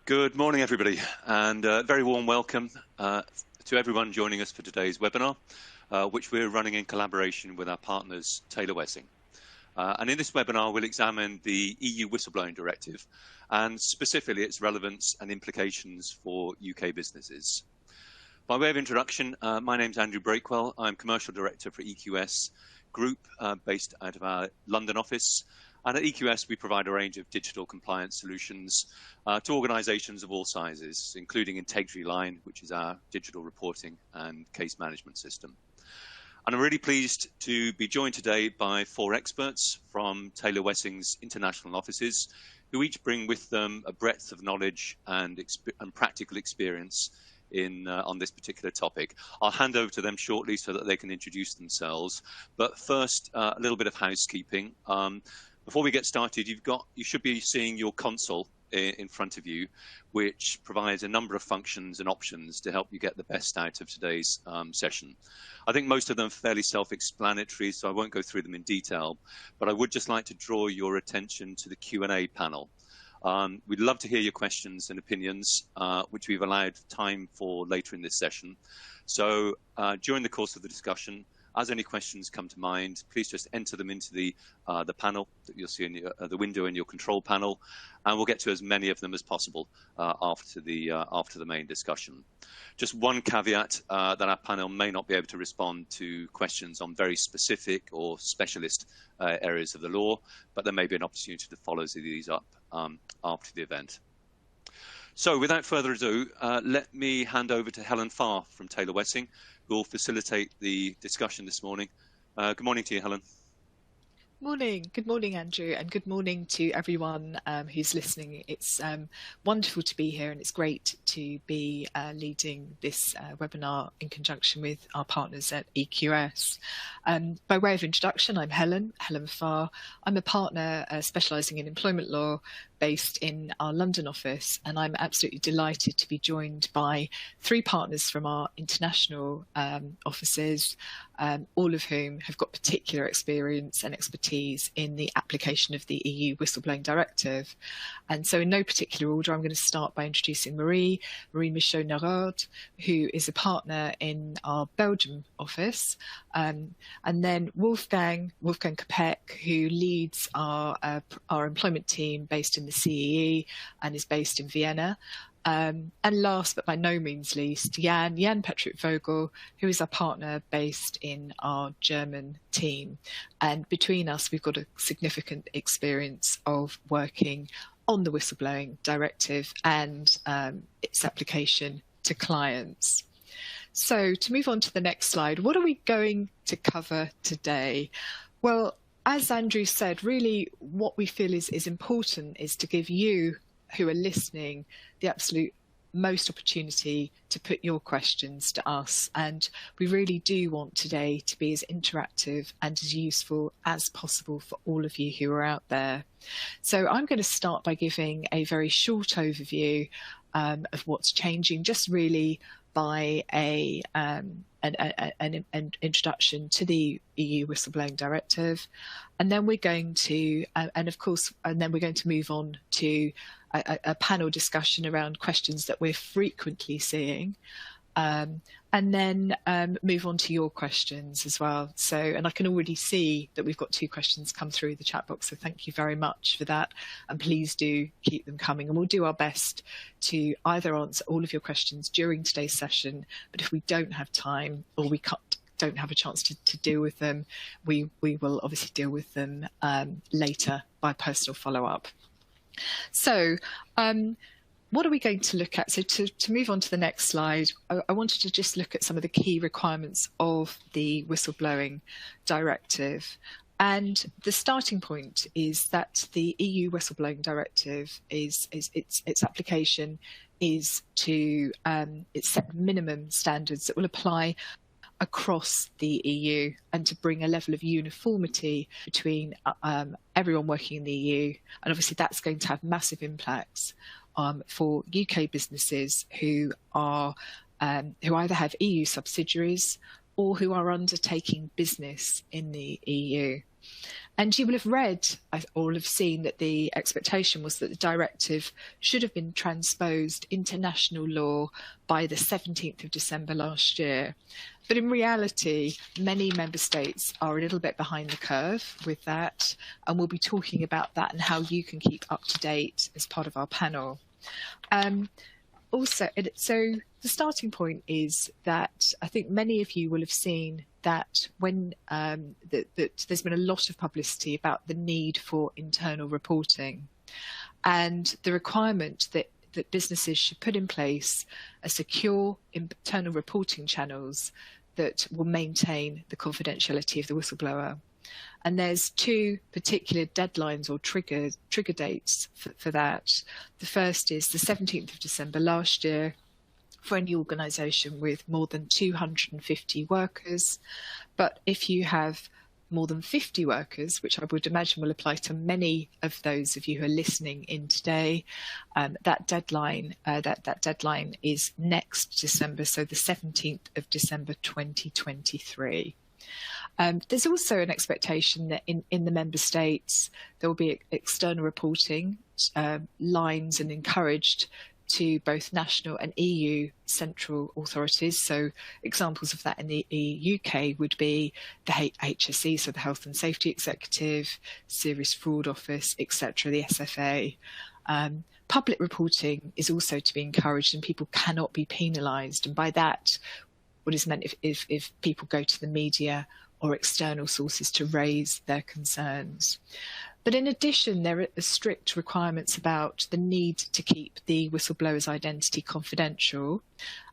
Good morning, everybody, and a very warm welcome to everyone joining us for today's webinar, which we're running in collaboration with our partners, Taylor Wessing. And in this webinar, we'll examine the EU Whistleblowing Directive and specifically its relevance and implications for UK businesses. By way of introduction, my name's Andrew Breakwell. I'm Commercial Director for EQS Group, based out of our London office. And at EQS, we provide a range of digital compliance solutions to organisations of all sizes, including Integrity Line, which is our digital reporting and case management system. And I'm really pleased to be joined today by 4 experts from Taylor Wessing's international offices, who each bring with them a breadth of knowledge and practical experience on this particular topic. I'll hand over to them shortly so that they can introduce themselves. But first, a little bit of housekeeping. Before we get started, you should be seeing your console in front of you, which provides a number of functions and options to help you get the best out of today's session. I think most of them are fairly self-explanatory, so I won't go through them in detail, but I would just like to draw your attention to the Q&A panel. We'd love to hear your questions and opinions, which we've allowed time for later in this session. So during the course of the discussion, as any questions come to mind, please just enter them into the panel that you'll see in the window in your control panel, and we'll get to as many of them as possible after the main discussion. Just one caveat that our panel may not be able to respond to questions on very specific or specialist areas of the law, but there may be an opportunity to follow these up after the event. So without further ado, let me hand over to Helen Farr from Taylor Wessing, who will facilitate the discussion this morning. Good morning to you, Helen. Morning. Good morning, Andrew, and good morning to everyone who's listening. It's wonderful to be here, and it's great to be leading this webinar in conjunction with our partners at EQS. By way of introduction, I'm Helen Farr. I'm a partner specialising in employment law based in our London office, and I'm absolutely delighted to be joined by 3 partners from our international offices, all of whom have got particular experience and expertise in the application of the EU Whistleblowing Directive. And so in no particular order, I'm going to start by introducing Marie Michaud-Narod, who is a partner in our Belgium office, and then Wolfgang Kapek, who leads our employment team based in the CEE and is based in Vienna. And last but by no means least, Jan Patrick Vogel, who is our partner based in our German team. And between us, we've got a significant experience of working on the Whistleblowing Directive and its application to clients. So to move on to the next slide, what are we going to cover today? Well, as Andrew said, really what we feel is important is to give you who are listening the absolute most opportunity to put your questions to us. And we really do want today to be as interactive and as useful as possible for all of you who are out there. So I'm going to start by giving a very short overview of what's changing, just really by an introduction to the EU Whistleblowing Directive, and then we're going to, then we're going to move on to a panel discussion around questions that we're frequently seeing, and then move on to your questions as well. So, and I can already see that we've got 2 questions come through the chat box, so thank you very much for that, and please do keep them coming, and we'll do our best to either answer all of your questions during today's session, but if we don't have time or we don't have a chance to deal with them, we will obviously deal with them later by personal follow-up. So what are we going to look at? So to move on to the next slide, I wanted to just look at some of the key requirements of the Whistleblowing Directive. And the starting point is that the EU Whistleblowing Directive its application is to it's set minimum standards that will apply across the EU and to bring a level of uniformity between everyone working in the EU. And obviously that's going to have massive impacts for UK businesses who either have EU subsidiaries or who are undertaking business in the EU. And you will have read or have seen that the expectation was that the directive should have been transposed into national law by the 17th of December last year. But in reality, many member states are a little bit behind the curve with that, and we'll be talking about that and how you can keep up to date as part of our panel. So the starting point is that I think many of you will have seen that when that there's been a lot of publicity about the need for internal reporting and the requirement that businesses should put in place a secure internal reporting channels that will maintain the confidentiality of the whistleblower. And there's two particular deadlines or trigger dates for that. The first is the 17th of December last year for any organisation with more than 250 workers. But if you have more than 50 workers, which I would imagine will apply to many of those of you who are listening in today, that deadline is next December, so the 17th of December 2023. There's also an expectation that in the member states there will be external reporting lines and encouraged to both national and EU central authorities. So examples of that in the UK would be the HSE, so the Health and Safety Executive, Serious Fraud Office, etc., the SFA. Public reporting is also to be encouraged and people cannot be penalised. And by that, what is meant if people go to the media or external sources to raise their concerns. But in addition, there are strict requirements about the need to keep the whistleblower's identity confidential,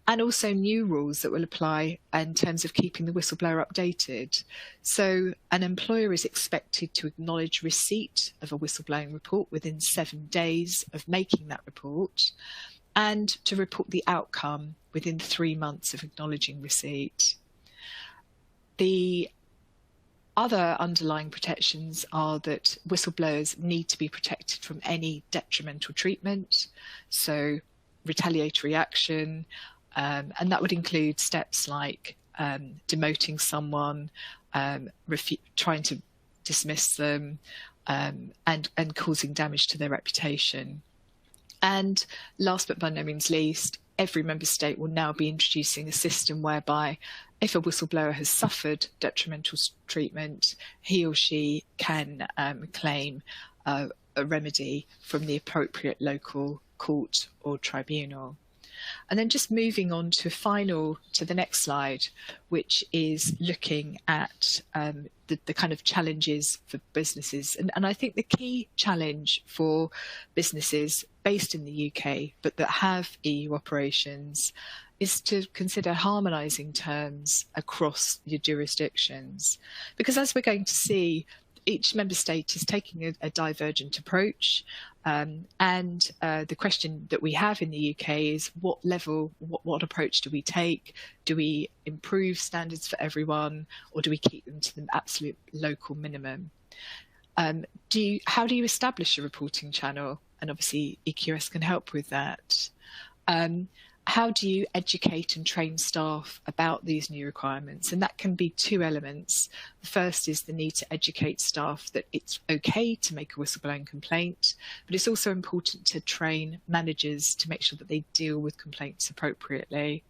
and also new rules that will apply in terms of keeping the whistleblower updated. So an employer is expected to acknowledge receipt of a whistleblowing report within 7 days of making that report, and to report the outcome within 3 months of acknowledging receipt. The other underlying protections are that whistleblowers need to be protected from any detrimental treatment, so retaliatory action, and that would include steps like demoting someone, trying to dismiss them, and causing damage to their reputation. And last but by no means least, every member state will now be introducing a system whereby if a whistleblower has suffered detrimental treatment, he or she can claim a remedy from the appropriate local court or tribunal. And then just moving on to the next slide, which is looking at the kind of challenges for businesses. And I think the key challenge for businesses based in the UK, but that have EU operations, is to consider harmonising terms across your jurisdictions. Because as we're going to see, each member state is taking a divergent approach. And the question that we have in the UK is what approach do we take? Do we improve standards for everyone, or do we keep them to the absolute local minimum? How do you establish a reporting channel? And obviously EQS can help with that. How do you educate and train staff about these new requirements? And that can be two elements. The first is the need to educate staff that it's okay to make a whistleblowing complaint, but it's also important to train managers to make sure that they deal with complaints appropriately.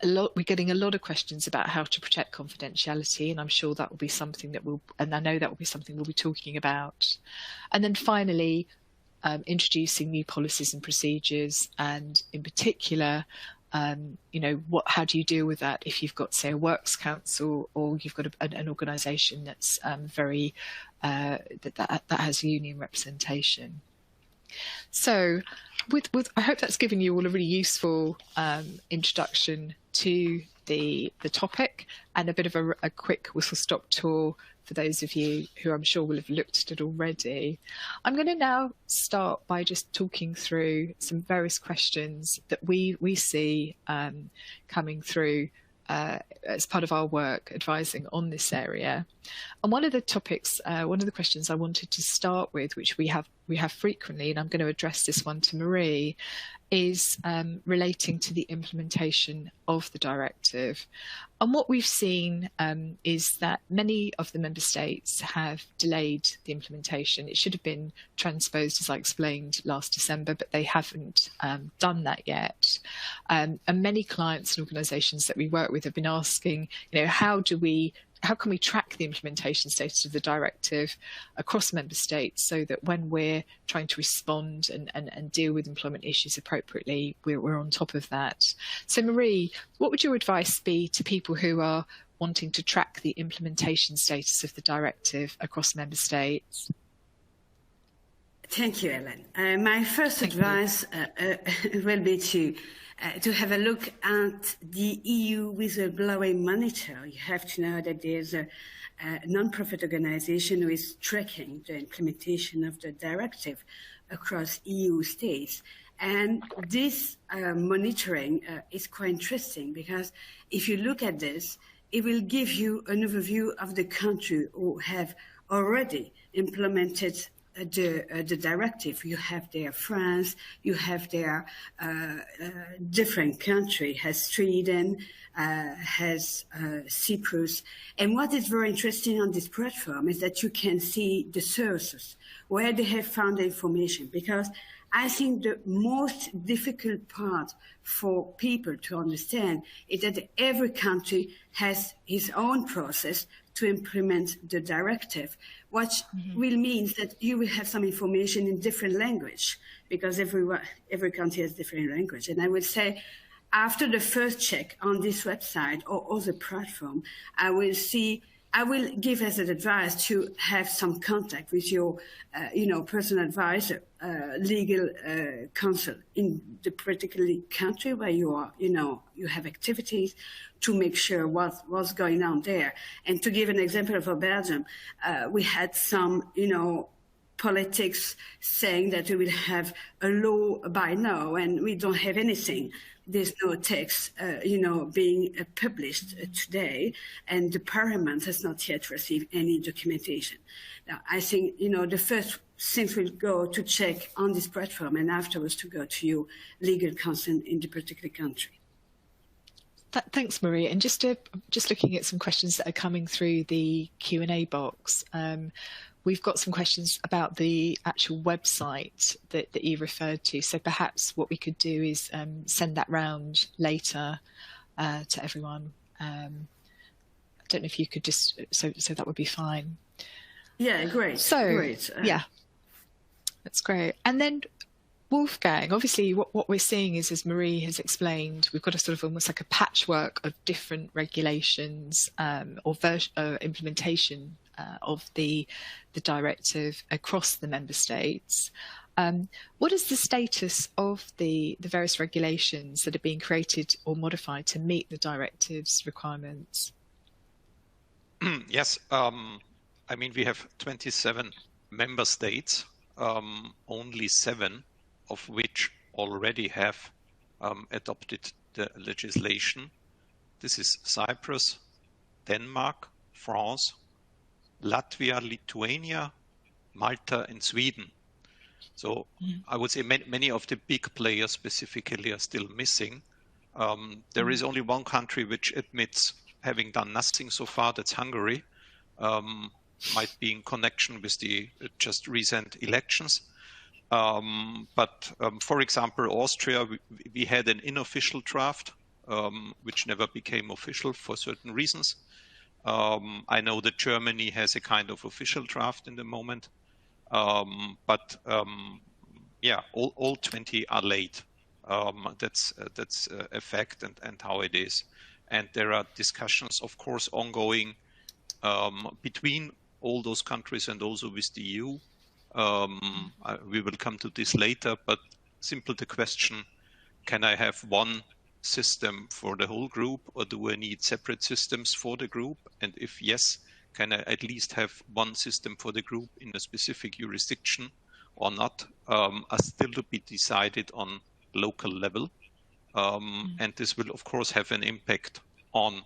We're getting a lot of questions about how to protect confidentiality, and I'm sure that will be something I know that will be something we'll be talking about. And then finally, introducing new policies and procedures, and in particular, how do you deal with that if you've got, say, a works council, or you've got an organisation that's that has union representation. So, I hope that's given you all a really useful introduction to the topic, and a bit of a quick whistle-stop tour for those of you who I'm sure will have looked at it already. I'm going to now start by just talking through some various questions that we see coming through as part of our work advising on this area. And one of the questions I wanted to start with, which we have we have frequently, and I'm going to address this one to Marie, is relating to the implementation of the directive. And what we've seen is that many of the member states have delayed the implementation. It should have been transposed, as I explained, last December, but they haven't done that yet. And many clients and organisations that we work with have been asking, how can we track the implementation status of the directive across member states so that when we're trying to respond and deal with employment issues appropriately, we're on top of that. So Marie, what would your advice be to people who are wanting to track the implementation status of the directive across member states? Thank you, Ellen. My first advice will be to have a look at the EU Whistleblowing Monitor. You have to know that there's a non-profit organization who is tracking the implementation of the directive across EU states. And this monitoring is quite interesting because if you look at this, it will give you an overview of the country who have already implemented the directive. You have there France, you have there different country, has Sweden, has Cyprus. And what is very interesting on this platform is that you can see the sources, where they have found the information, because I think the most difficult part for people to understand is that every country has its own process to implement the directive, which will mean that you will have some information in different language, because every country has different language. And I would say, after the first check on this website or other platform, I will give as an advice to have some contact with your, personal advisor, legal counsel in the particular country where you are, you have activities, to make sure what's going on there. And to give an example for Belgium, we had some, politics saying that we will have a law by now, and we don't have anything. There's no text, being published today, and the Parliament has not yet received any documentation. Now, I think, the first thing will go to check on this platform, and afterwards to go to your legal counsel in the particular country. Thanks, Marie. And just looking at some questions that are coming through the Q&A box, we've got some questions about the actual website that you referred to. So perhaps what we could do is send that round later to everyone. I don't know if you could just, so that would be fine. Yeah, great. So, great. Yeah, that's great. And then Wolfgang, obviously what we're seeing is, as Marie has explained, we've got a sort of almost like a patchwork of different regulations or implementation of the directive across the member states. What is the status of the various regulations that are being created or modified to meet the directive's requirements? Yes, we have 27 member states, only 7 of which already have adopted the legislation. This is Cyprus, Denmark, France, Latvia, Lithuania, Malta, and Sweden. So I would say many of the big players specifically are still missing. There is only one country which admits having done nothing so far, that's Hungary. Might be in connection with the just recent elections. But for example, Austria, we had an unofficial draft, which never became official for certain reasons. I know that Germany has a kind of official draft in the moment, but all 20 are late. That's a fact and how it is. And there are discussions, of course, ongoing between all those countries and also with the EU. We will come to this later, but simply the question, can I have one system for the whole group, or do I need separate systems for the group? And if yes, can I at least have one system for the group in a specific jurisdiction or not, are still to be decided on local level. And this will, of course, have an impact on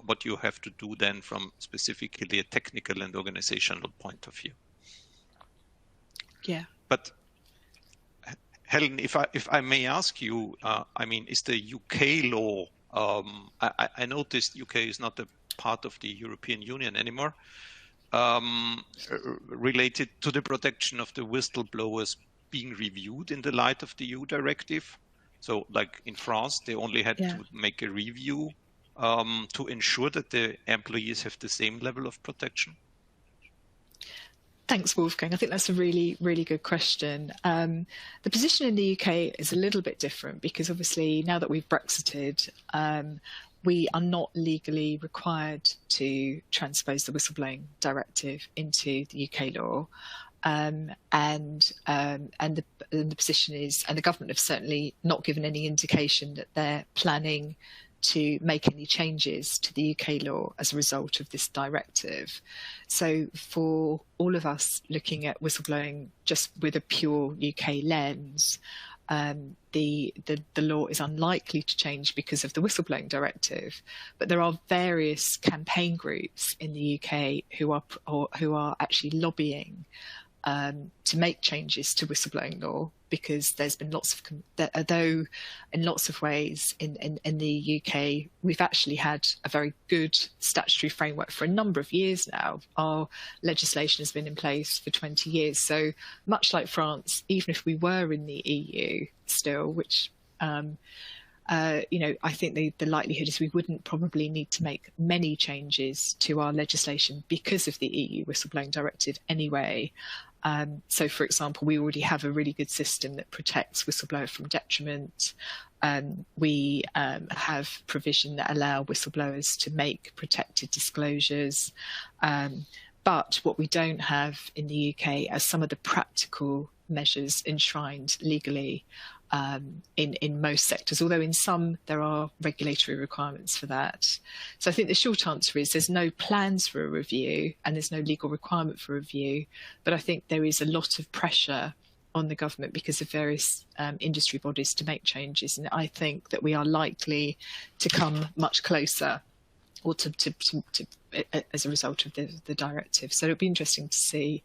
what you have to do then from specifically a technical and organizational point of view. Yeah. But Helen, if I may ask you, I mean, is the UK law? I noticed UK is not a part of the European Union anymore. Related to the protection of the whistleblowers being reviewed in the light of the EU directive. So, like in France, they only had to make a review to ensure that the employees have the same level of protection. Thanks, Wolfgang. I think that's a really, really good question. The position in the UK is a little bit different because obviously now that we've Brexited, we are not legally required to transpose the Whistleblowing Directive into the UK law. And the position is, and the government have certainly not given any indication that they're planning to make any changes to the UK law as a result of this directive. So for all of us looking at whistleblowing just with a pure UK lens, the law is unlikely to change because of the Whistleblowing Directive, but there are various campaign groups in the UK who are actually lobbying to make changes to whistleblowing law, because there's been lots of, although in lots of ways in the UK, we've actually had a very good statutory framework for a number of years now. Our legislation has been in place for 20 years. So much like France, even if we were in the EU still, which, I think the likelihood is we wouldn't probably need to make many changes to our legislation because of the EU Whistleblowing Directive anyway. So, for example, we already have a really good system that protects whistleblowers from detriment. We have provision that allow whistleblowers to make protected disclosures. But what we don't have in the UK are some of the practical measures enshrined legally in most sectors, although in some there are regulatory requirements for that. So I think the short answer is there's no plans for a review and there's no legal requirement for a review, but I think there is a lot of pressure on the government because of various industry bodies to make changes, and I think that we are likely to come much closer or to as a result of the directive. So it'll be interesting to see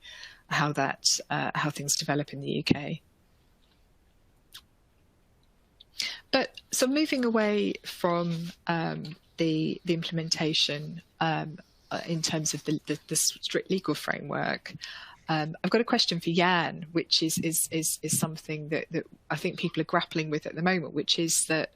how things develop in the UK. But so moving away from the implementation in terms of the strict legal framework, I've got a question for Jan, which is something that I think people are grappling with at the moment, which is that,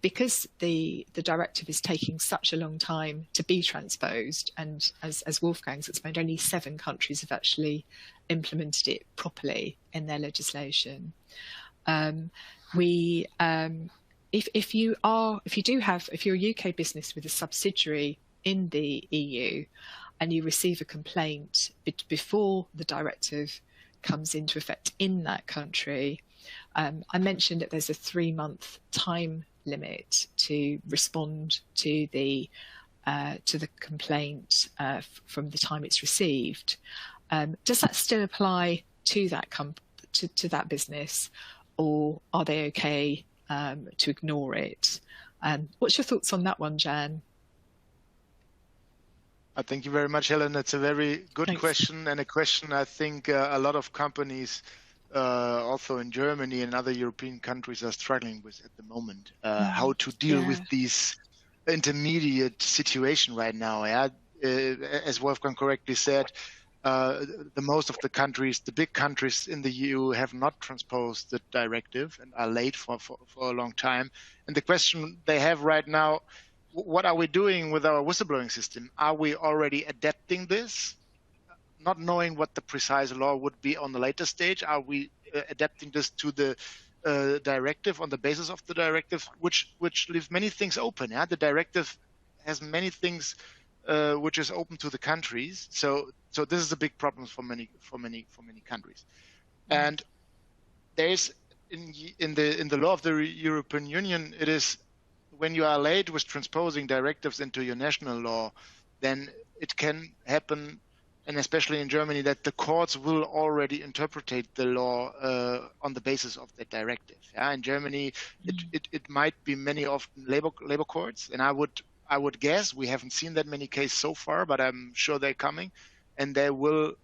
because the directive is taking such a long time to be transposed, and as Wolfgang's explained, only 7 countries have actually implemented it properly in their legislation. If you're a UK business with a subsidiary in the EU and you receive a complaint before the directive comes into effect in that country, I mentioned that there's a 3-month time limit to respond to the complaint from the time it's received. Does that still apply to that to that business, or are they okay to ignore it? What's your thoughts on that one, Jan? Thank you very much, Helen. It's a very good Thanks. question, and a question I think a lot of companies also in Germany and other European countries are struggling with at the moment. How to deal with these intermediate situation right now. As Wolfgang correctly said, the most of the countries, the big countries in the EU, have not transposed the directive and are late for a long time. And the question they have right now, what are we doing with our whistleblowing system? Are we already adapting this, not knowing what the precise law would be on the later stage? Are we adapting this to the directive on the basis of the directive, which leaves many things open? The directive has many things which is open to the countries. So this is a big problem for many countries. And there is in the law of the European Union, it is when you are late with transposing directives into your national law, then it can happen, and especially in Germany, that the courts will already interpret the law on the basis of that directive. In Germany, it might be many often labor courts, and I would guess, we haven't seen that many cases so far, but I'm sure they're coming, and they will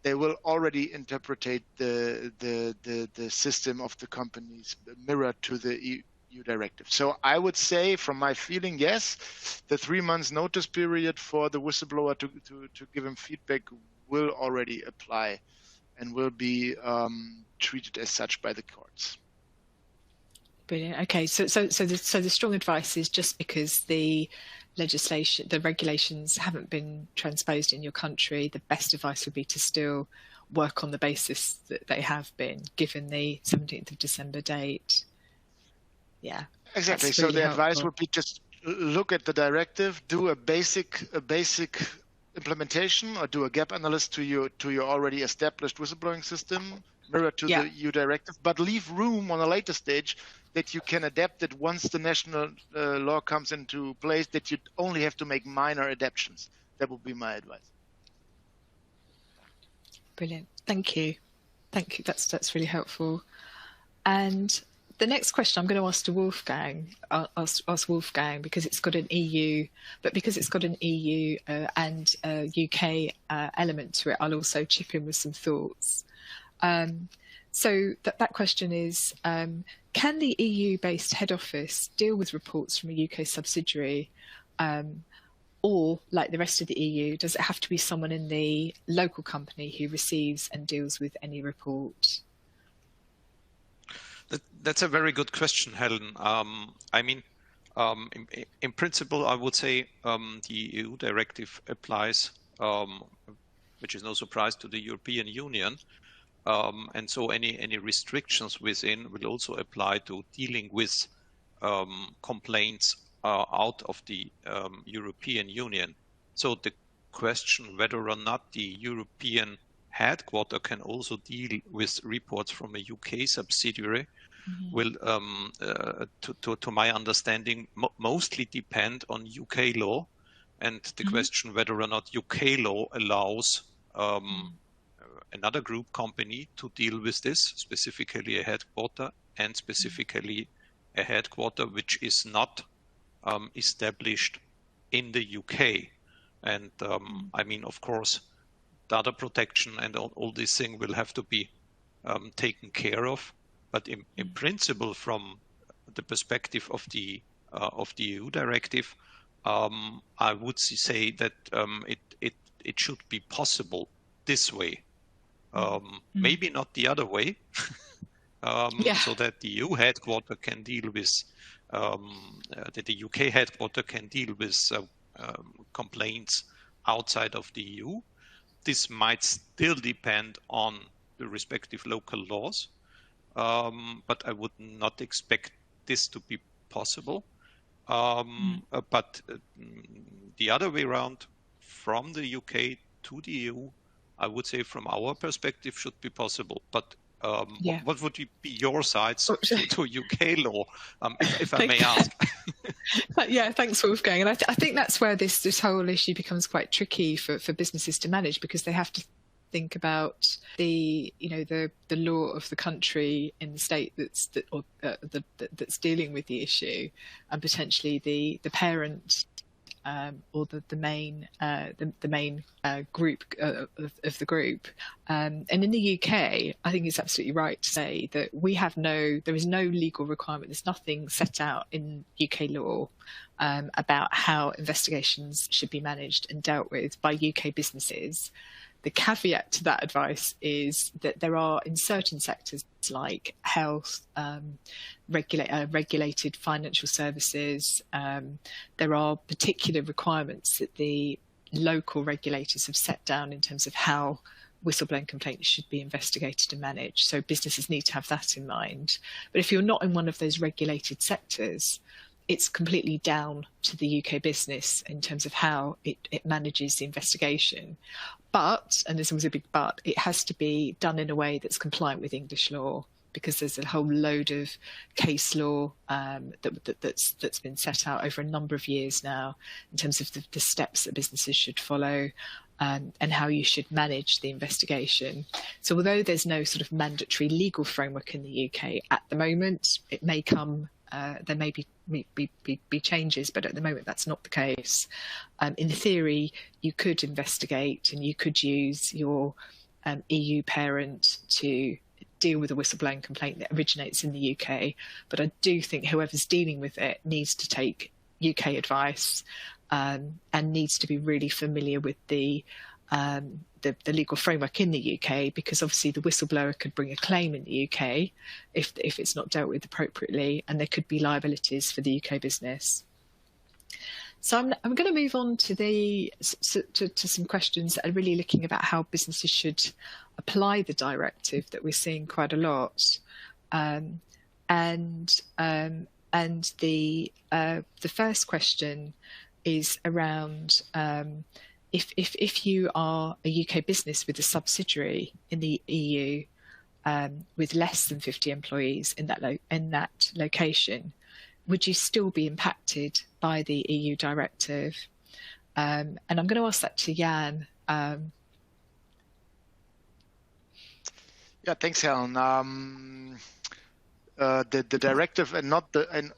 they will already interpret the system of the companies mirror to the EU directive. So I would say, from my feeling, yes, the 3 months notice period for the whistleblower to give him feedback will already apply and will be treated as such by the courts. Brilliant. Okay, so the strong advice is, just because the regulations haven't been transposed in your country, the best advice would be to still work on the basis that they have been, given the 17th of December date. Yeah. Exactly. Really so the helpful. advice would be just look at the directive, do a basic implementation, or do a gap analysis to your already established whistleblowing system, mirror to the EU directive, but leave room on a later stage that you can adapt it once the national law comes into place, that you only have to make minor adaptations. That would be my advice. Brilliant. Thank you. Thank you. That's really helpful. And the next question I'm going to ask to Wolfgang, ask Wolfgang, because it's got an EU, but because it's got an EU and UK element to it, I'll also chip in with some thoughts. So that question is, can the EU-based head office deal with reports from a UK subsidiary, or like the rest of the EU, does it have to be someone in the local company who receives and deals with any report? That's a very good question, Helen. I mean, in principle, I would say the EU directive applies, which is no surprise, to the European Union. And so any restrictions within will also apply to dealing with complaints out of the European Union. So the question whether or not the European headquarter can also deal with reports from a UK subsidiary will, to my understanding, mostly depend on UK law, and the question whether or not UK law allows another group company to deal with this, specifically a headquarter, and specifically a headquarter which is not established in the UK. And I mean, of course, data protection and all these things will have to be taken care of. But in principle, from the perspective of the EU directive, I would say that it should be possible this way. Maybe not the other way, so that the EU headquarter can deal with, that the UK headquarter can deal with complaints outside of the EU. This might still depend on the respective local laws, but I would not expect this to be possible. But the other way around, from the UK to the EU, I would say from our perspective should be possible. But what would be your sides to UK law, if I may ask? Yeah, thanks, Wolfgang. And I think that's where this whole issue becomes quite tricky for businesses to manage, because they have to think about the law of the country in the state that's dealing with the issue, and potentially the parent or the main group of the group. And in the UK, I think it's absolutely right to say that there is no legal requirement. There's nothing set out in UK law about how investigations should be managed and dealt with by UK businesses. The caveat to that advice is that there are, in certain sectors like health, regulated financial services, there are particular requirements that the local regulators have set down in terms of how whistleblowing complaints should be investigated and managed. So businesses need to have that in mind. But if you're not in one of those regulated sectors, it's completely down to the UK business in terms of how it manages the investigation. But, and there's always a big but, it has to be done in a way that's compliant with English law, because there's a whole load of case law that's been set out over a number of years now in terms of the steps that businesses should follow and how you should manage the investigation. So although there's no sort of mandatory legal framework in the UK at the moment, it may come. There may be changes, but at the moment that's not the case. In theory, you could investigate and you could use your EU parent to deal with a whistleblowing complaint that originates in the UK. But I do think whoever's dealing with it needs to take UK advice and needs to be really familiar with the legal framework in the UK, because obviously the whistleblower could bring a claim in the UK if it's not dealt with appropriately, and there could be liabilities for the UK business. So I'm going to move on to some questions that are really looking about how businesses should apply the directive that we're seeing quite a lot, and the first question is around if you are a UK business with a subsidiary in the EU with less than 50 employees in that location, would you still be impacted by the EU directive? And I'm going to ask that to Jan. Yeah, thanks, Helen. The directive and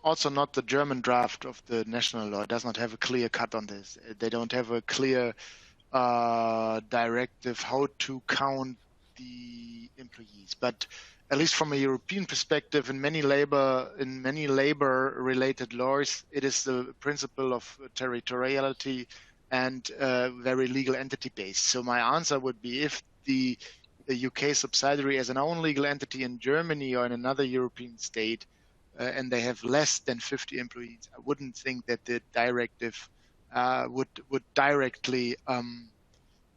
also not the German draft of the national law does not have a clear cut on this. They don't have a clear directive how to count the employees, but at least from a European perspective, in many labor-related laws, it is the principle of territoriality and very legal entity based. So my answer would be, if the UK subsidiary has an own legal entity in Germany or in another European state, and they have less than 50 employees, I wouldn't think that the directive would directly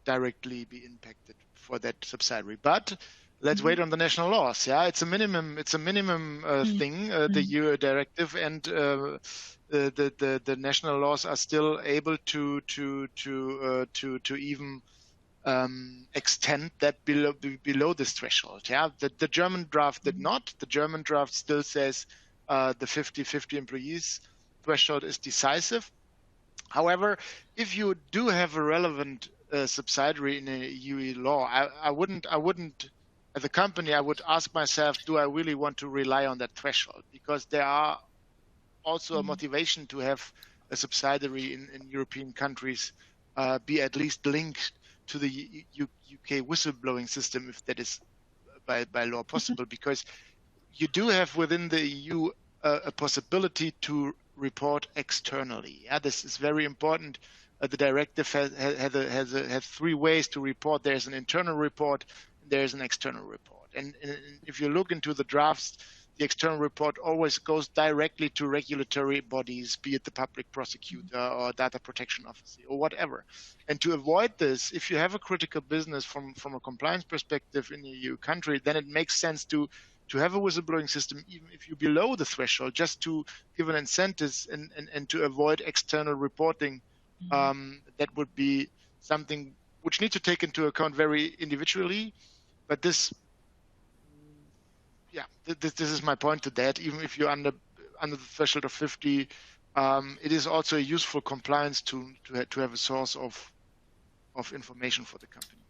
be impacted for that subsidiary. But let's wait on the national laws. Yeah, it's a minimum thing, the EU directive, and the national laws are still able to even extend that below this threshold. Yeah, the German draft did not. The German draft still says the 50 employees threshold is decisive. However, if you do have a relevant subsidiary in a EU law, I wouldn't. As a company, I would ask myself, do I really want to rely on that threshold? Because there are also a motivation to have a subsidiary in European countries be at least linked to the UK whistleblowing system, if that is by law possible, because you do have within the EU a possibility to report externally. Yeah, this is very important. The directive has 3 ways to report. There's an internal report, there's an external report. And if you look into the drafts, the external report always goes directly to regulatory bodies, be it the public prosecutor or data protection officer or whatever. And to avoid this, if you have a critical business from a compliance perspective in a EU country, then it makes sense to have a whistleblowing system, even if you're below the threshold, just to give an incentive and to avoid external reporting. That would be something which needs to take into account very individually. But this is my point to that. Even if you're under the threshold of 50, it is also a useful compliance to have a source of information for the company.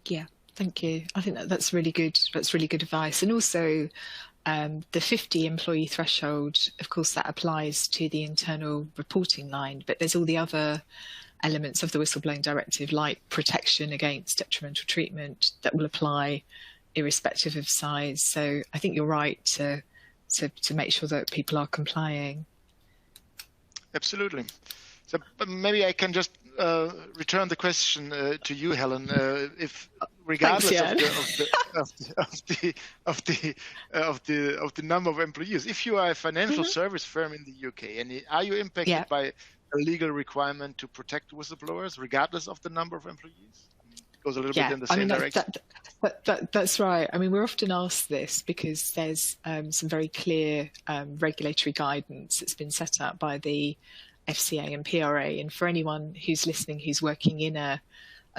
Yeah, thank you. I think that's really good. That's really good advice. And also, the 50 employee threshold, of course, that applies to the internal reporting line, but there's all the other elements of the whistleblowing directive, like protection against detrimental treatment, that will apply irrespective of size. So I think you're right to make sure that people are complying. Absolutely. So maybe I can just return the question to you, Helen. If regardless of the number of employees, if you are a financial service firm in the UK, and are you impacted by a legal requirement to protect whistleblowers, regardless of the number of employees? It goes a little bit in the same direction. That's right. I mean, we're often asked this because there's some very clear regulatory guidance that's been set out by the FCA and PRA. And for anyone who's listening who's working in a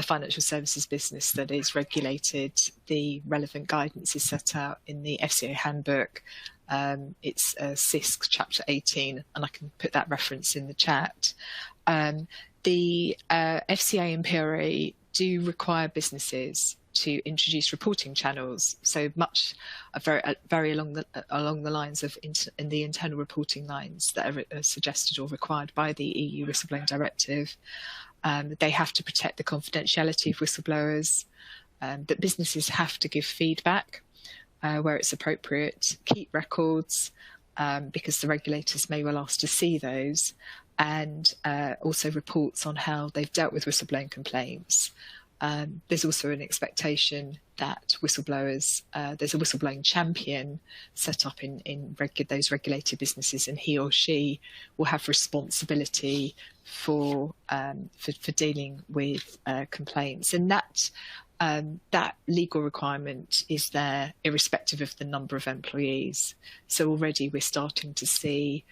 financial services business that is regulated, the relevant guidance is set out in the FCA handbook. It's CISC chapter 18, and I can put that reference in the chat. The FCA and PRA do require businesses to introduce reporting channels, so much very along the lines of in the internal reporting lines that are suggested or required by the EU Whistleblowing Directive. They have to protect the confidentiality of whistleblowers. that businesses have to give feedback where it's appropriate, keep records, because the regulators may well ask to see those, and also reports on how they've dealt with whistleblowing complaints. There's also an expectation that whistleblowers, there's a whistleblowing champion set up in those regulated businesses, and he or she will have responsibility for dealing with complaints. And that legal requirement is there irrespective of the number of employees. So already we're starting to see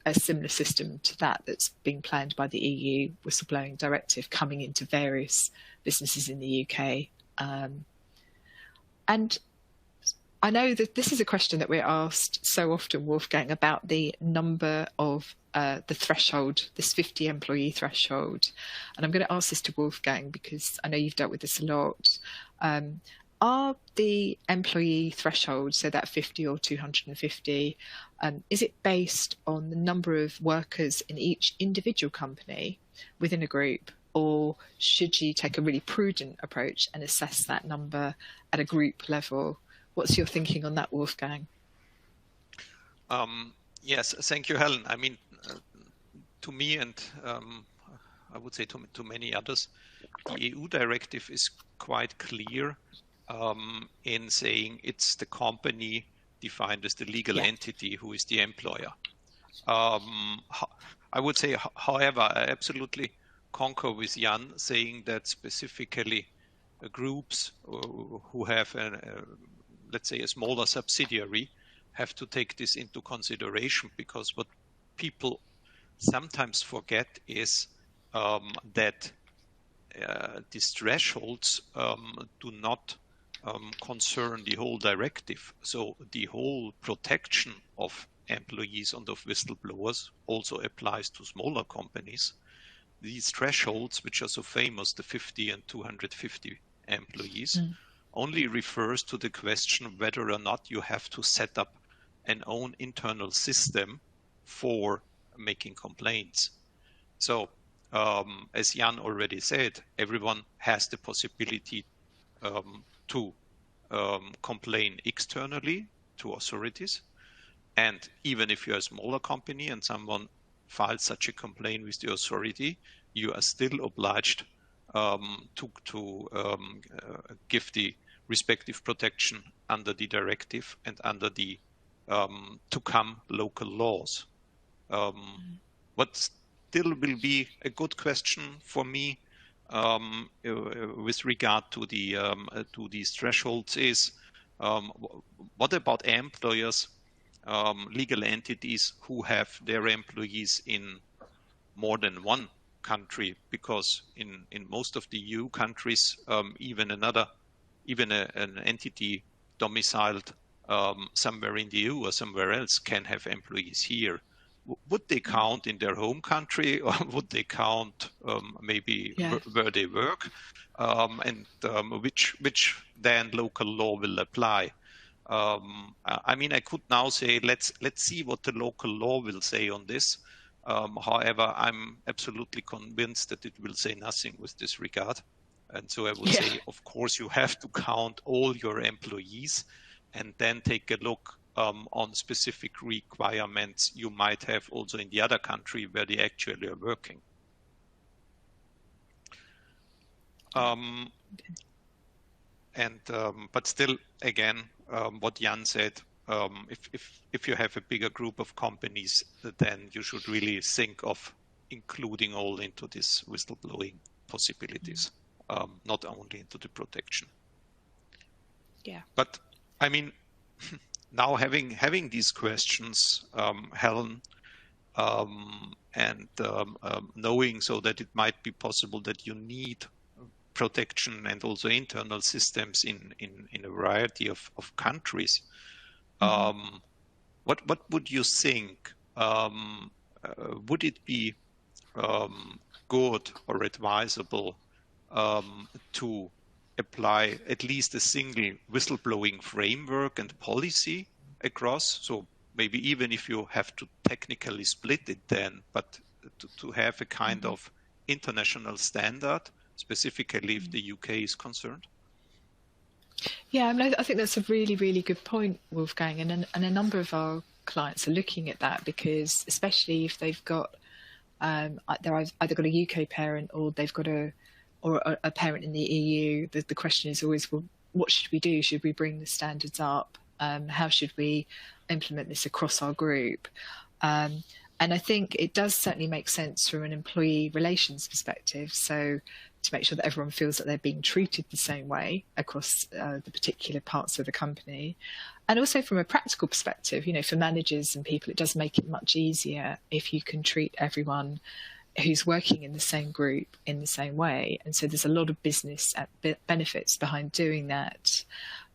a similar system to that's being planned by the EU Whistleblowing Directive coming into various businesses in the UK. And I know that this is a question that we're asked so often, Wolfgang, about the number of the threshold, this 50 employee threshold. And I'm going to ask this to Wolfgang because I know you've dealt with this a lot. Are the employee threshold, so that 50 or 250, is it based on the number of workers in each individual company within a group, or should you take a really prudent approach and assess that number at a group level? What's your thinking on that, Wolfgang? Yes, thank you, Helen. I mean, to me and I would say to many others, the EU directive is quite clear in saying it's the company defined as the legal entity who is the employer. I would say, however, I absolutely concur with Jan saying that specifically groups who have, let's say, a smaller subsidiary have to take this into consideration, because what people sometimes forget is that these thresholds do not concern the whole directive. So the whole protection of employees and of whistleblowers also applies to smaller companies. These thresholds, which are so famous, the 50 and 250 employees, only refers to the question whether or not you have to set up an own internal system for making complaints. So, as Jan already said, everyone has the possibility to complain externally to authorities. And even if you're a smaller company and someone files such a complaint with the authority, you are still obliged to give the respective protection under the directive and under the to come local laws. What still will be a good question for me with regard to these thresholds is what about employers, legal entities who have their employees in more than one country? Because in most of the EU countries, even an entity domiciled somewhere in the EU or somewhere else can have employees here. Would they count in their home country, or would they count maybe where they work, and which then local law will apply? I mean, I could now say let's see what the local law will say on this. However, I'm absolutely convinced that it will say nothing with this regard. And so I would say, of course, you have to count all your employees and then take a look on specific requirements you might have also in the other country where they actually are working. But still, again, what Jan said, if you have a bigger group of companies, then you should really think of including all into this whistleblowing possibilities, not only into the protection. Yeah. But I mean, now having these questions, Helen, and knowing so that it might be possible that you need protection and also internal systems in a variety of countries. What would you think? Would it be good or advisable to apply at least a single whistleblowing framework and policy across? So maybe even if you have to technically split it then, but to have a kind of international standard, specifically if the UK is concerned? Yeah, I mean, I think that's a really, really good point, Wolfgang, and a number of our clients are looking at that, because especially if they've got they're either got a UK parent or they've got a parent in the EU, the question is always, well, what should we do? Should we bring the standards up? How should we implement this across our group? And I think it does certainly make sense from an employee relations perspective. So to make sure that everyone feels that they're being treated the same way across the particular parts of the company. And also from a practical perspective, you know, for managers and people, it does make it much easier if you can treat everyone who's working in the same group in the same way. And so there's a lot of business benefits behind doing that.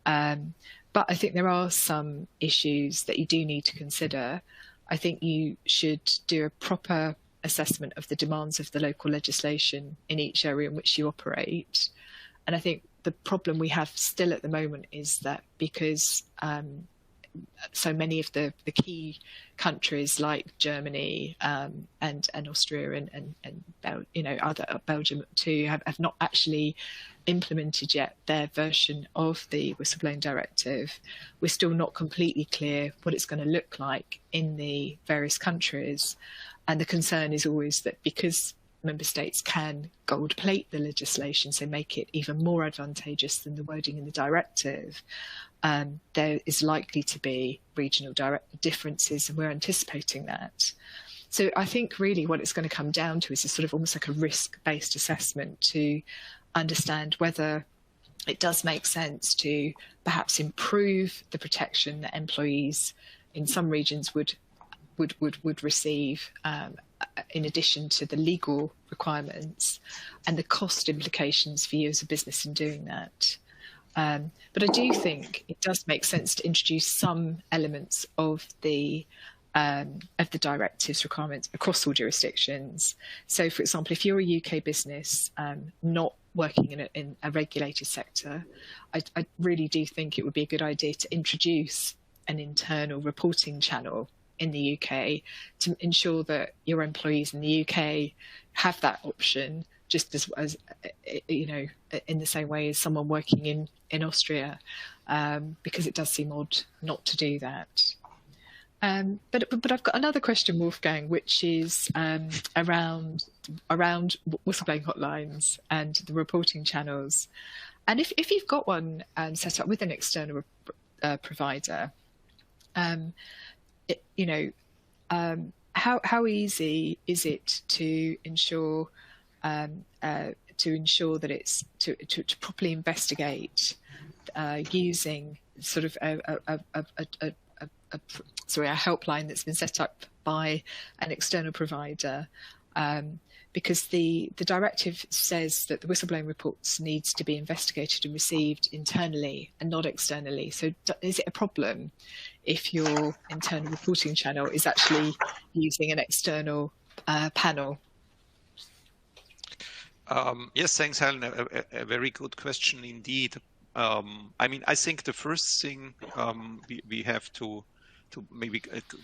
But I think there are some issues that you do need to consider. I think you should do a proper assessment of the demands of the local legislation in each area in which you operate. And I think the problem we have still at the moment is that because so many of the key countries like Germany and Austria and you know, other Belgium too have not actually implemented yet their version of the Whistleblowing Directive. We're still not completely clear what it's going to look like in the various countries. And the concern is always that because member states can gold plate the legislation, so make it even more advantageous than the wording in the directive, there is likely to be regional differences, and we're anticipating that. So I think really what it's going to come down to is a sort of almost like a risk-based assessment to understand whether it does make sense to perhaps improve the protection that employees in some regions would receive in addition to the legal requirements, and the cost implications for you as a business in doing that. But I do think it does make sense to introduce some elements of the directive's requirements across all jurisdictions. So, for example, if you're a UK business not working in a regulated sector, I really do think it would be a good idea to introduce an internal reporting channel in the UK to ensure that your employees in the UK have that option, just as you know, in the same way as someone working in Austria, because it does seem odd not to do that. But I've got another question, Wolfgang, which is around whistleblowing hotlines and the reporting channels. And if you've got one set up with an external provider, you know, how easy is it to ensure that it's to properly investigate using sort of a helpline that's been set up by an external provider, because the directive says that the whistleblowing reports needs to be investigated and received internally and not externally. So is it a problem if your internal reporting channel is actually using an external panel? Yes, thanks, Helen. A very good question indeed. I mean, I think the first thing we have to maybe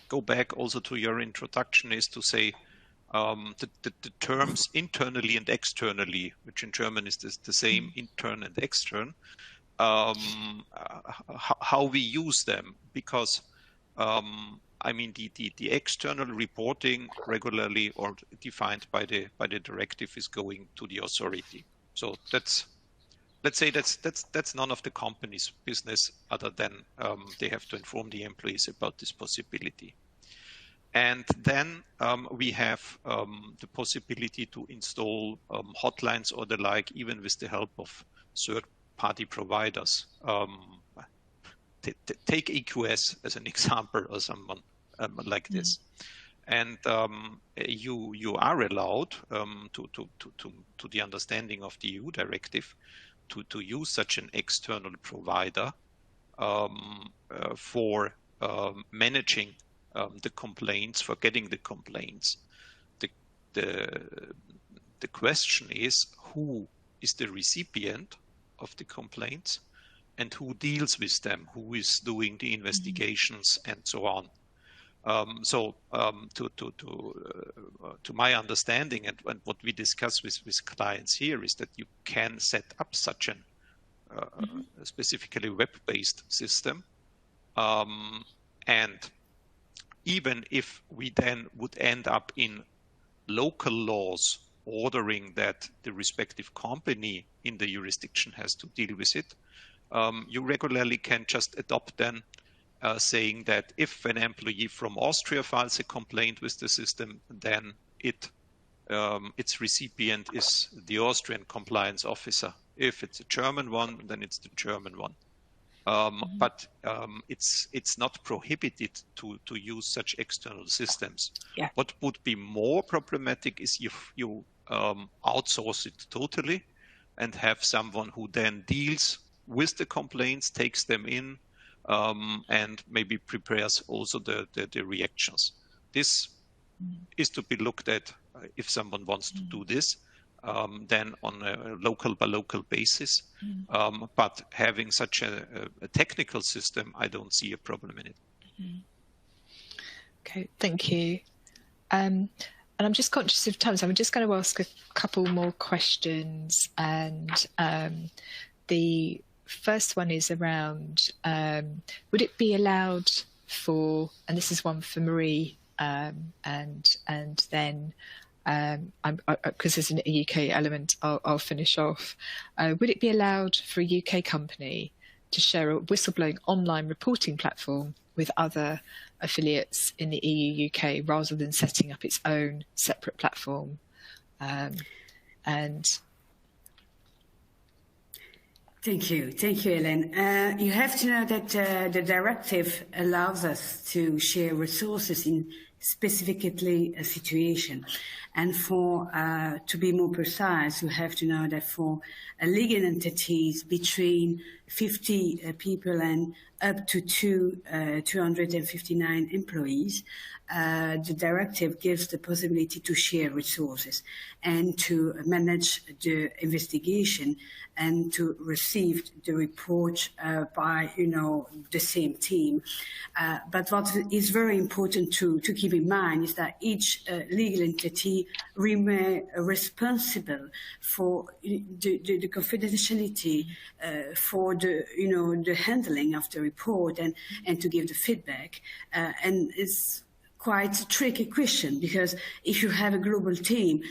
go back also to your introduction is to say the terms internally and externally, which in German is the same, intern and extern, how we use them, because I mean the external reporting regularly or defined by the directive is going to the authority. So let's say that's none of the company's business, other than they have to inform the employees about this possibility. And then we have the possibility to install hotlines or the like, even with the help of third-party providers. Take EQS as an example, or someone like this. And you are allowed, to the understanding of the EU directive, to use such an external provider for managing the complaints, for getting the complaints. The question is, who is the recipient of the complaints and who deals with them, who is doing the investigations and so on. To my understanding, and what we discuss with clients here, is that you can set up such an specifically web-based system. And even if we then would end up in local laws ordering that the respective company in the jurisdiction has to deal with it, you regularly can just adopt then saying that if an employee from Austria files a complaint with the system, then its recipient is the Austrian compliance officer. If it's a German one, then it's the German one. But it's not prohibited to use such external systems. Yeah. What would be more problematic is if you outsource it totally and have someone who then deals with the complaints, takes them in, and maybe prepares also the reactions. This is to be looked at if someone wants to do this, then on a local by local basis. But having such a technical system, I don't see a problem in it. Okay, thank you. And I'm just conscious of time, so I'm just going to ask a couple more questions. And the first one is around, would it be allowed for, and this is one for Marie, and then, because there's a UK element, I'll finish off. Would it be allowed for a UK company to share a whistleblowing online reporting platform with other affiliates in the EU UK rather than setting up its own separate platform? And Thank you, Ellen. You have to know that the directive allows us to share resources in specifically a situation. And for to be more precise, you have to know that for legal entities between 50 people and up to 259 employees, the directive gives the possibility to share resources and to manage the investigation and to receive the report by, the same team. But what is very important to keep in mind is that each legal entity remains responsible for the confidentiality, for the handling of the report and to give the feedback. And it's quite a tricky question, because if you have a global team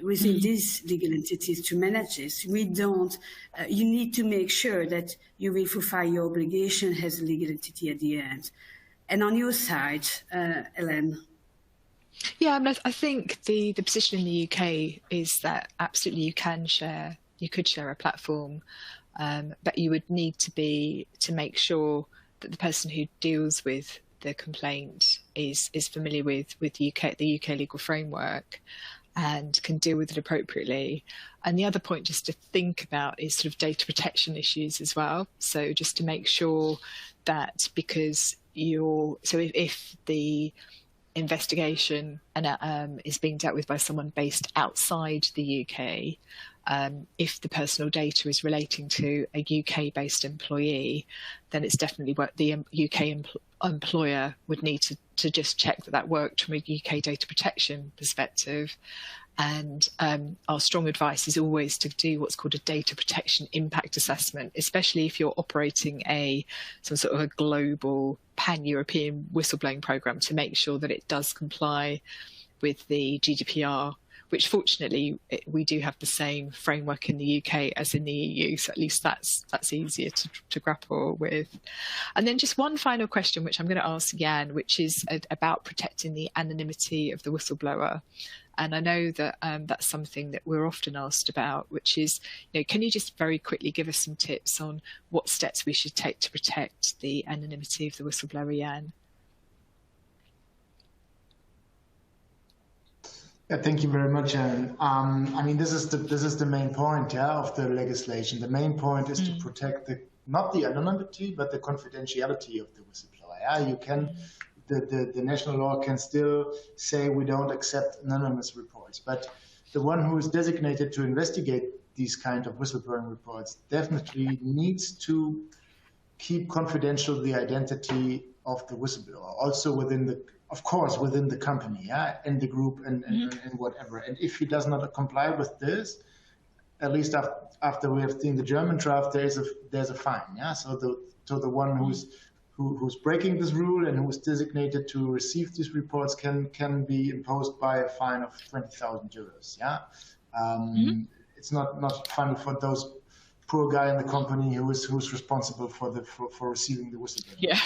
within these legal entities to manage this, you need to make sure that you will fulfill your obligation as a legal entity at the end. And on your side, Ellen? Yeah, I think the position in the UK is that absolutely you could share a platform, but you would need to make sure that the person who deals with the complaint is familiar with the UK legal framework and can deal with it appropriately. And the other point just to think about is sort of data protection issues as well. So just to make sure that if the investigation is being dealt with by someone based outside the UK, if the personal data is relating to a UK-based employee, then it's definitely what the UK employer would need to just check that worked from a UK data protection perspective. And our strong advice is always to do what's called a data protection impact assessment, especially if you're operating some sort of a global pan-European whistleblowing program, to make sure that it does comply with the GDPR, which fortunately we do have the same framework in the UK as in the EU, so at least that's easier to grapple with. And then just one final question, which I'm going to ask Jan, which is about protecting the anonymity of the whistleblower. And I know that that's something that we're often asked about, which is, can you just very quickly give us some tips on what steps we should take to protect the anonymity of the whistleblower, Jan? Yeah, thank you very much, Aaron. This is the main point, of the legislation. The main point is to protect not the anonymity, but the confidentiality of the whistleblower. You can, the national law can still say we don't accept anonymous reports, but the one who is designated to investigate these kind of whistleblowing reports definitely needs to keep confidential the identity of the whistleblower, also within the company, and the group and whatever. And if he does not comply with this, at least after we have seen the German draft, there's a fine. Yeah, so the one who's breaking this rule and who is designated to receive these reports can be imposed by a fine of 20,000 euros. Yeah, it's not fun for those poor guy in the company who's responsible for receiving the whistleblower. Yeah,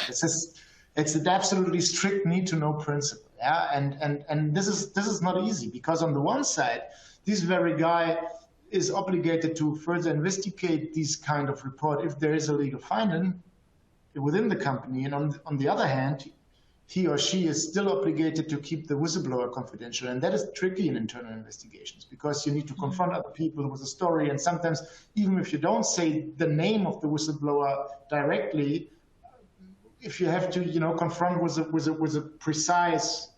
it's an absolutely strict need to know principle. Yeah, and this is not easy, because on the one side, this very guy is obligated to further investigate these kind of report if there is a legal finding within the company, and on the other hand, he or she is still obligated to keep the whistleblower confidential, and that is tricky in internal investigations, because you need to confront other people with a story, and sometimes even if you don't say the name of the whistleblower directly, if you have to confront with a precise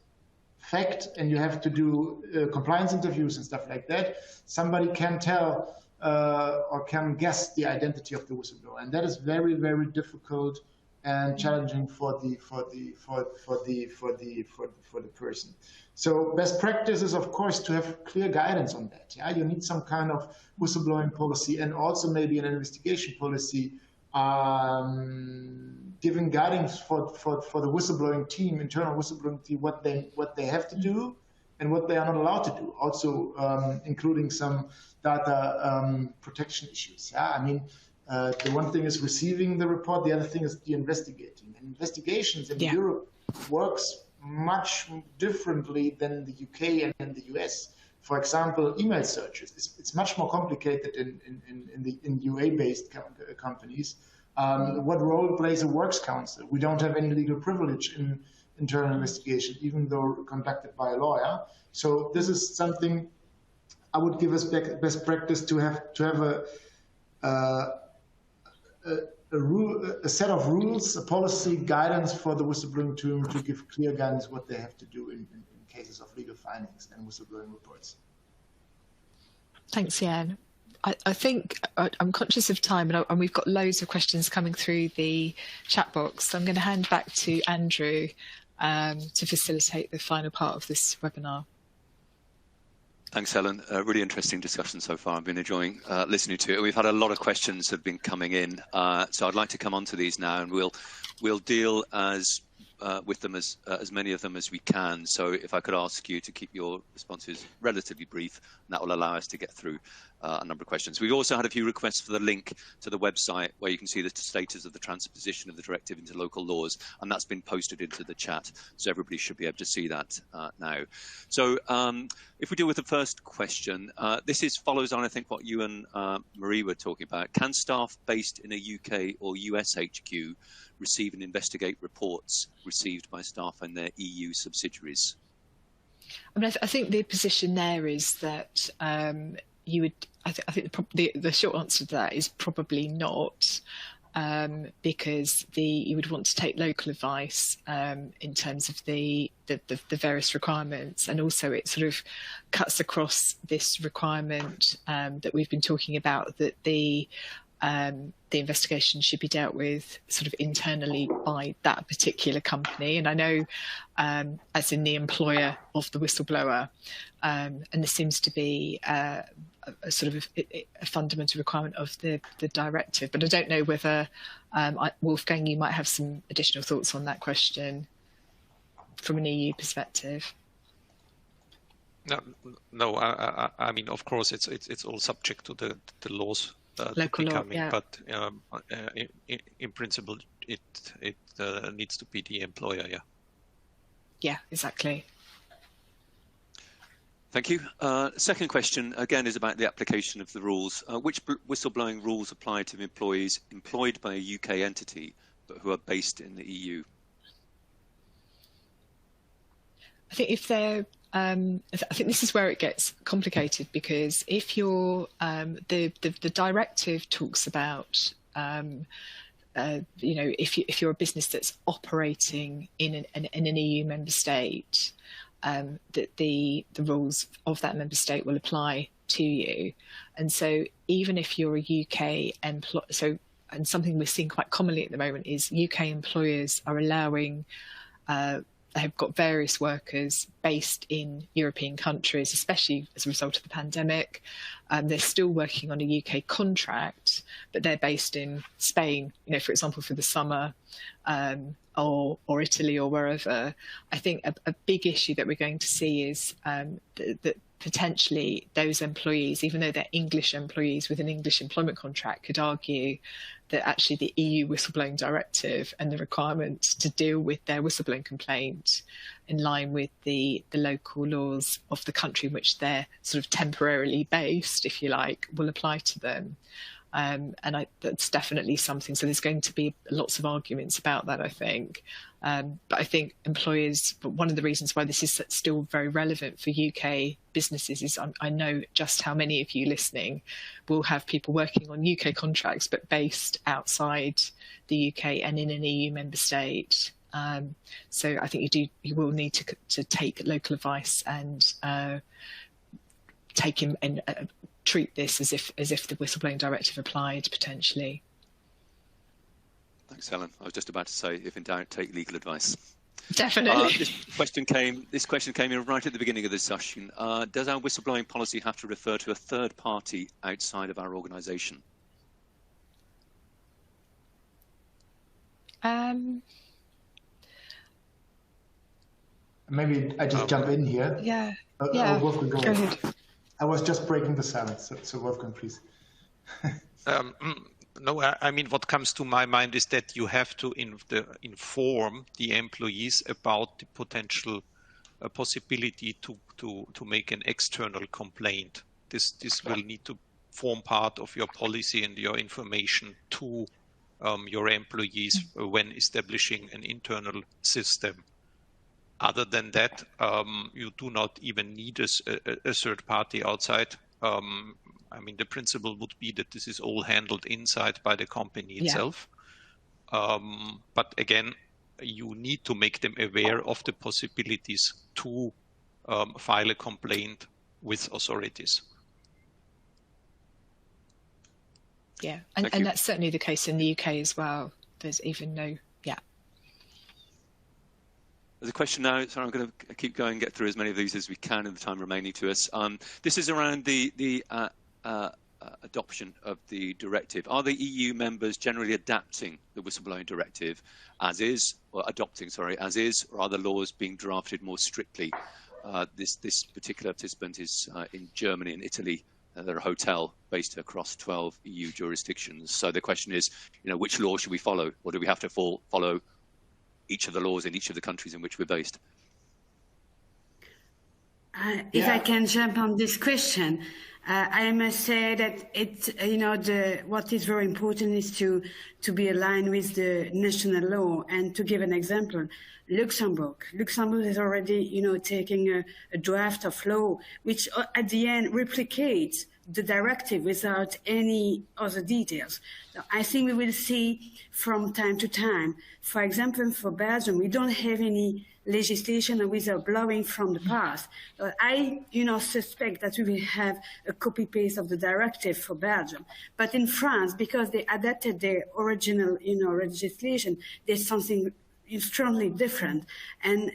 fact, and you have to do compliance interviews and stuff like that, somebody can tell or can guess the identity of the whistleblower, and that is very, very difficult and challenging for the person. So best practice is, of course, to have clear guidance on that. Yeah, you need some kind of whistleblowing policy, and also maybe an investigation policy, giving guidance for the whistleblowing team, internal whistleblowing team, what they have to do and what they are not allowed to do. Also, including some data protection issues. Yeah, I mean, the one thing is receiving the report, the other thing is the investigating. And investigations in Europe works much differently than the UK and in the US. For example, email searches. It's much more complicated in UA-based companies. What role plays a works council? We don't have any legal privilege in internal investigation, even though conducted by a lawyer. So this is something I would give as best practice, to have a set of rules, a policy guidance for the whistleblowing team, to give clear guidance what they have to do in cases of legal findings and whistleblowing reports. Thanks, Jan. I think I'm conscious of time, and we've got loads of questions coming through the chat box. So I'm going to hand back to Andrew to facilitate the final part of this webinar. Thanks, Helen. Really interesting discussion so far. I've been enjoying listening to it. We've had a lot of questions that have been coming in, so I'd like to come on to these now, and we'll deal with them as many of them as we can. So if I could ask you to keep your responses relatively brief, that will allow us to get through a number of questions. We've also had a few requests for the link to the website where you can see the status of the transposition of the directive into local laws, and that's been posted into the chat, so everybody should be able to see that now. So if we deal with the first question, this follows on, I think, what you and Marie were talking about. Can staff based in a UK or US HQ receive and investigate reports received by staff in their EU subsidiaries? I mean, I think the position there is that you would. I think the short answer to that is probably not, because you would want to take local advice in terms of the various requirements, and also it sort of cuts across this requirement that we've been talking about, that the investigation should be dealt with sort of internally by that particular company. And I know, as in the employer of the whistleblower, and this seems to be a sort of a fundamental requirement of the directive. But I don't know whether, Wolfgang, you might have some additional thoughts on that question from an EU perspective. No. I mean, of course, it's all subject to the laws. Local law, yeah. But in principle, it needs to be the employer, yeah. Yeah, exactly. Thank you. Second question, again, is about the application of the rules. Which whistleblowing rules apply to employees employed by a UK entity, but who are based in the EU? I think if they're I think this is where it gets complicated, because if you're the directive talks about if you're a business that's operating in an EU member state, that the rules of that member state will apply to you. And so even if you're a UK employee, and something we're seeing quite commonly at the moment is UK employers are allowing have got various workers based in European countries, especially as a result of the pandemic, They're still working on a UK contract, but they're based in Spain, for example, for the summer, or Italy or wherever. I think a big issue that we're going to see is that potentially those employees, even though they're English employees with an English employment contract, could argue that actually the EU Whistleblowing Directive and the requirement to deal with their whistleblowing complaint in line with the local laws of the country in which they're sort of temporarily based, if you like, will apply to them. And that's definitely something. So there's going to be lots of arguments about that, I think. But I think employers, but one of the reasons why this is still very relevant for UK businesses is I know just how many of you listening will have people working on UK contracts, but based outside the UK and in an EU member state. So I think you will need to take local advice and take him and treat this as if the Whistleblowing Directive applied potentially. Thanks, Helen. I was just about to say, if in doubt, take legal advice. Definitely. This question came in right at the beginning of this session. Does our whistleblowing policy have to refer to a third party outside of our organisation? Maybe I just jump in here. Yeah. Wolfgang, go ahead. I was just breaking the silence, so Wolfgang, please. No, I mean, what comes to my mind is that you have to inform the employees about the potential possibility to make an external complaint. This will need to form part of your policy and your information to your employees when establishing an internal system. Other than that, you do not even need a third party outside. I mean, the principle would be that this is all handled inside by the company itself. But again, you need to make them aware of the possibilities to file a complaint with authorities. Yeah, and that's certainly the case in the UK as well. There's even no, There's a question now, so I'm going to keep going, get through as many of these as we can in the time remaining to us. This is around the adoption of the directive. Are the EU members generally adapting the Whistleblowing Directive as is, or adopting, sorry, as is, or are the laws being drafted more strictly? This particular participant is in Germany and Italy. They're a hotel based across 12 EU jurisdictions. So the question is, which law should we follow? Or do we have to follow each of the laws in each of the countries in which we're based? If I can jump on this question, I must say that what is very important is to be aligned with the national law. And to give an example, Luxembourg is already, taking a draft of law, which at the end replicates the directive without any other details. So I think we will see from time to time. For example, for Belgium, we don't have any legislation on whistleblowing from the past. I, suspect that we will have a copy-paste of the directive for Belgium. But in France, because they adapted their original, legislation, there's something strongly different. And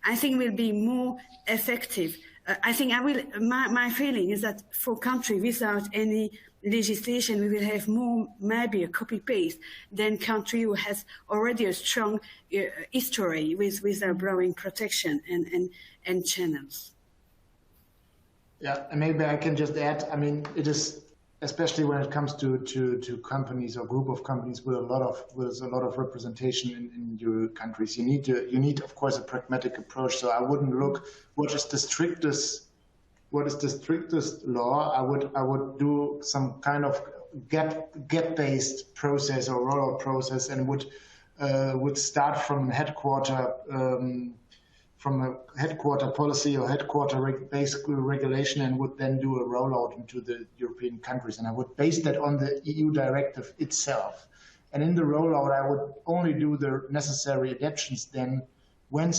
I think will be more effective. I think my feeling is that for country without any legislation, we will have more, maybe a copy-paste than country who has already a strong history with whistleblowing protection and channels. Yeah, and maybe I can just add, I mean, it is, especially when it comes to companies or group of companies with a lot of representation in your countries, you need of course a pragmatic approach. So I wouldn't look what is the strictest law. I would do some kind of gap-based process or rollout process, and would start from from a headquarter policy or basically regulation, and would then do a rollout into the European countries. And I would base that on the EU directive itself. And in the rollout, I would only do the necessary adaptations then when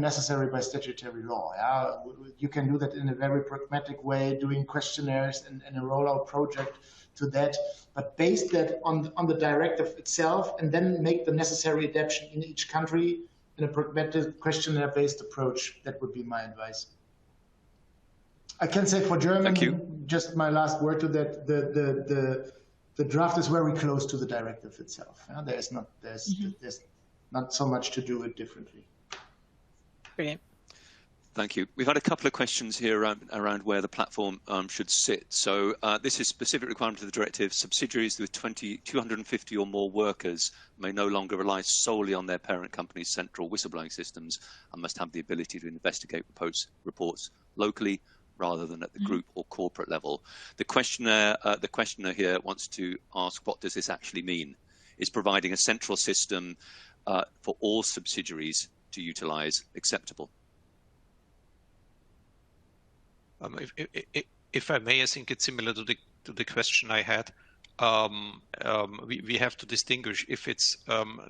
necessary by statutory law. Yeah? You can do that in a very pragmatic way, doing questionnaires and a rollout project to that, but base that on the directive itself, and then make the necessary adaptation in each country in a pragmatic questionnaire-based approach. That would be my advice. I can say for Germany, Thank you. just my last word to that, the draft is very close to the directive itself. There's not so much to do it differently. Brilliant. Thank you. We've had a couple of questions here around where the platform should sit. So this is specific requirement of the directive. Subsidiaries with 250 or more workers may no longer rely solely on their parent company's central whistleblowing systems and must have the ability to investigate reports locally rather than at the group or corporate level. The questioner here wants to ask, what does this actually mean? Is providing a central system for all subsidiaries to utilize acceptable? If I may, I think it's similar to the question I had. We have to distinguish if it's,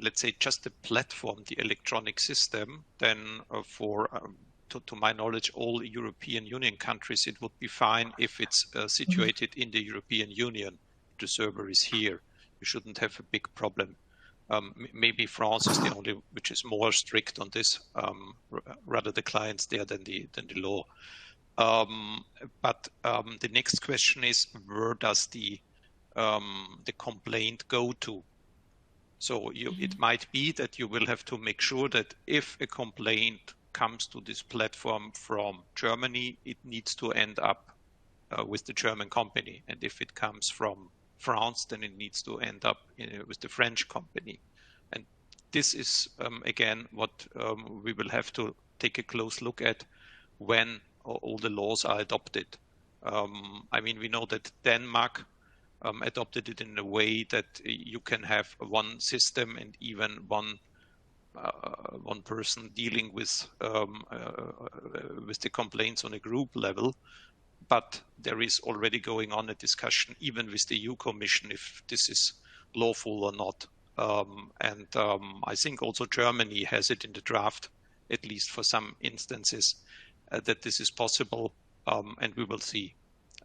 let's say, just the platform, the electronic system, then to my knowledge, all European Union countries, it would be fine if it's situated in the European Union. The server is here. You shouldn't have a big problem. Maybe France is the only which is more strict on this, rather the clients there than the law. But the next question is, where does the complaint go to? So it might be that you will have to make sure that if a complaint comes to this platform from Germany, it needs to end up with the German company. And if it comes from France, then it needs to end up with the French company. And this is, again, what we will have to take a close look at when all the laws are adopted. I mean, we know that Denmark adopted it in a way that you can have one system and even one person dealing with the complaints on a group level. But there is already going on a discussion, even with the EU Commission, if this is lawful or not. I think also Germany has it in the draft, at least for some instances, that this is possible, and we will see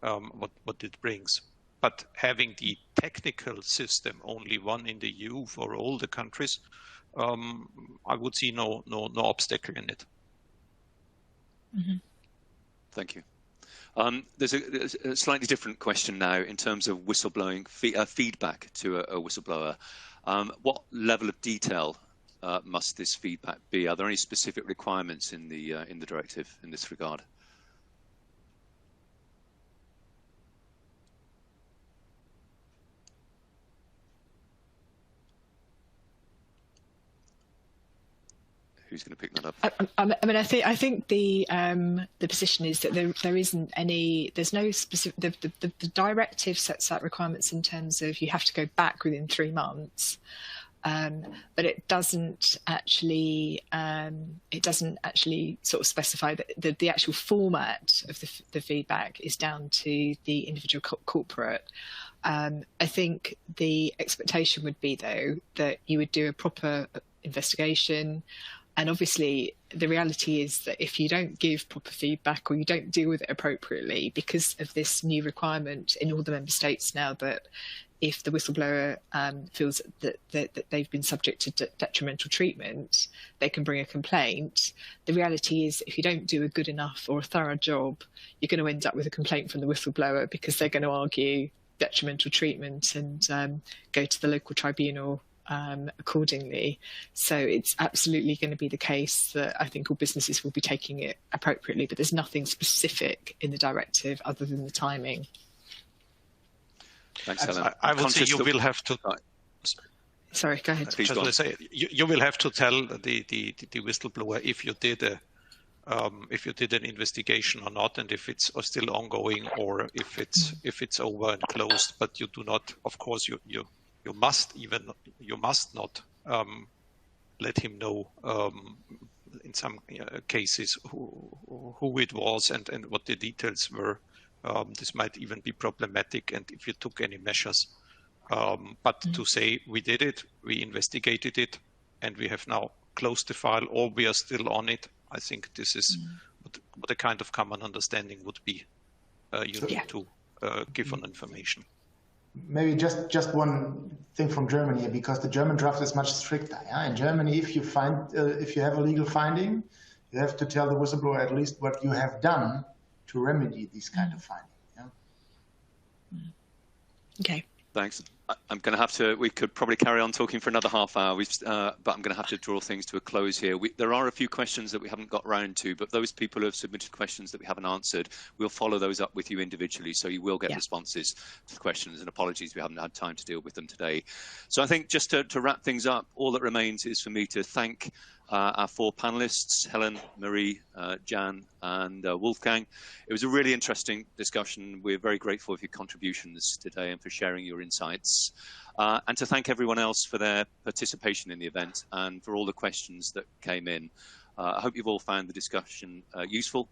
what it brings. But having the technical system, only one in the EU for all the countries, I would see no obstacle in it. Mm-hmm. Thank you. There's a slightly different question now in terms of whistleblowing feedback to a whistleblower. What level of detail must this feedback be? Are there any specific requirements in the directive in this regard? Who's going to pick that up? I mean, I think the position is that there isn't any. There's no specific. The directive sets out requirements in terms of you have to go back within 3 months, but it doesn't actually. It doesn't actually sort of specify that the actual format of the feedback is down to the individual corporate. I think the expectation would be, though, that you would do a proper investigation. And obviously, the reality is that if you don't give proper feedback or you don't deal with it appropriately, because of this new requirement in all the member states now that if the whistleblower feels that they've been subject to detrimental treatment, they can bring a complaint. The reality is if you don't do a good enough or a thorough job, you're going to end up with a complaint from the whistleblower because they're going to argue detrimental treatment and go to the local tribunal accordingly. So it's absolutely going to be the case that I think all businesses will be taking it appropriately, but there's nothing specific in the directive other than the timing. Thanks, Helen. I would say you will have to. Sorry, go ahead. Just want to say you will have to tell the whistleblower if you did an investigation or not, and if it's still ongoing or if it's over and closed. But you do not, of course, you must not let him know in some cases who it was and what the details were. This might even be problematic, and if you took any measures. But to say we did it, we investigated it, and we have now closed the file, or we are still on it, I think this is what a kind of common understanding would be. You need to give on information. Maybe just one thing from Germany, because the German draft is much stricter. Yeah? In Germany, if you have a legal finding, you have to tell the whistleblower at least what you have done remedy these kind of findings. Yeah? Okay. Thanks. I'm going to have to, we could probably carry on talking for another half hour, but I'm going to have to draw things to a close here. There are a few questions that we haven't got round to, but those people who have submitted questions that we haven't answered, we'll follow those up with you individually, so you will get responses to the questions, and apologies we haven't had time to deal with them today. So I think just to wrap things up, all that remains is for me to thank our four panelists, Helen, Marie, Jan and Wolfgang. It was a really interesting discussion. We're very grateful for your contributions today and for sharing your insights. And to thank everyone else for their participation in the event and for all the questions that came in. I hope you've all found the discussion useful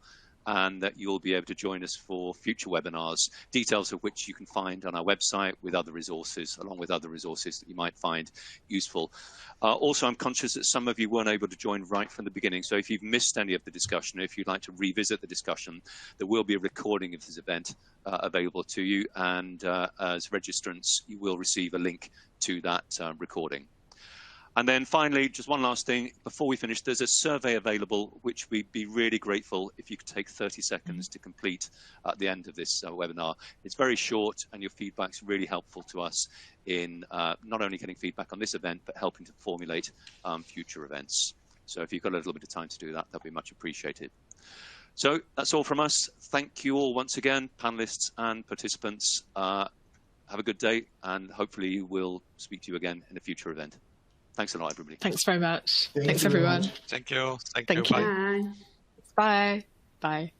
and that you'll be able to join us for future webinars, details of which you can find on our website with other resources, along with other resources that you might find useful. Also, I'm conscious that some of you weren't able to join right from the beginning, so if you've missed any of the discussion, if you'd like to revisit the discussion, there will be a recording of this event available to you, and as registrants, you will receive a link to that recording. And then finally, just one last thing, before we finish, there's a survey available, which we'd be really grateful if you could take 30 seconds to complete at the end of this webinar. It's very short and your feedback's really helpful to us in not only getting feedback on this event, but helping to formulate future events. So if you've got a little bit of time to do that, that'd be much appreciated. So that's all from us. Thank you all once again, panelists and participants. Have a good day, and hopefully we'll speak to you again in a future event. Thanks a lot, everybody. Thanks very much. Thanks, everyone. Thank you. Thank you. Bye. Bye. Bye.